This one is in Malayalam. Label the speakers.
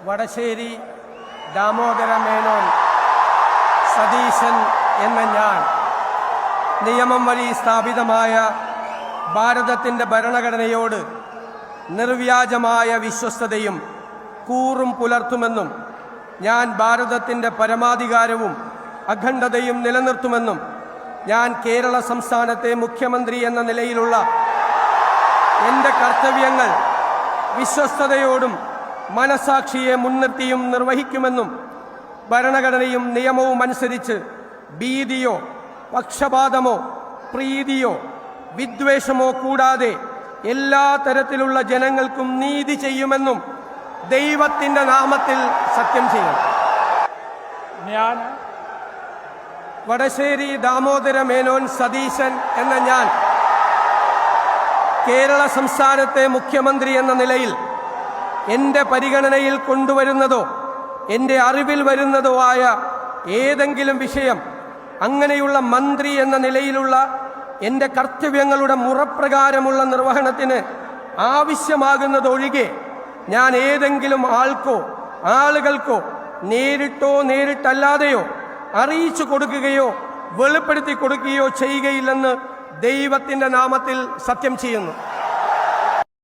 Speaker 1: വടശ്ശേരി ദാമോദര മേനോൻ സതീശൻ എന്ന ഞാൻ നിയമം വഴി സ്ഥാപിതമായ ഭാരതത്തിൻ്റെ ഭരണഘടനയോട് നിർവ്യാജമായ വിശ്വസ്തതയും കൂറും പുലർത്തുമെന്നും ഞാൻ ഭാരതത്തിൻ്റെ പരമാധികാരവും അഖണ്ഡതയും നിലനിർത്തുമെന്നും ഞാൻ കേരള സംസ്ഥാനത്തെ മുഖ്യമന്ത്രി എന്ന നിലയിലുള്ള എൻ്റെ കർത്തവ്യങ്ങൾ വിശ്വസ്തയോടും മനസാക്ഷിയെ മുൻനിർത്തിയും നിർവഹിക്കുമെന്നും ഭരണഘടനയും നിയമവും അനുസരിച്ച് ഭീതിയോ പക്ഷപാതമോ പ്രീതിയോ വിദ്വേഷമോ കൂടാതെ എല്ലാ തരത്തിലുള്ള ജനങ്ങൾക്കും നീതി ചെയ്യുമെന്നും ദൈവത്തിൻ്റെ നാമത്തിൽ സത്യം ചെയ്യും.
Speaker 2: ഞാൻ
Speaker 1: വടശ്ശേരി ദാമോദര മേനോൻ സതീശൻ എന്ന ഞാൻ കേരള സംസ്ഥാനത്തെ മുഖ്യമന്ത്രി എന്ന നിലയിൽ എൻ്റെ പരിഗണനയിൽ കൊണ്ടുവരുന്നതോ എൻ്റെ അറിവിൽ വരുന്നതോ ആയ ഏതെങ്കിലും വിഷയം അങ്ങനെയുള്ള മന്ത്രി എന്ന നിലയിലുള്ള എൻ്റെ കർത്തവ്യങ്ങളുടെ മുറപ്രകാരമുള്ള നിർവഹണത്തിന് ആവശ്യമാകുന്നതൊഴികെ ഞാൻ ഏതെങ്കിലും ആൾക്കോ ആളുകൾക്കോ നേരിട്ടോ നേരിട്ടല്ലാതെയോ അറിയിച്ചു കൊടുക്കുകയോ വെളിപ്പെടുത്തി കൊടുക്കുകയോ ചെയ്യുകയില്ലെന്ന് ദൈവത്തിൻ്റെ നാമത്തിൽ സത്യം ചെയ്യുന്നു.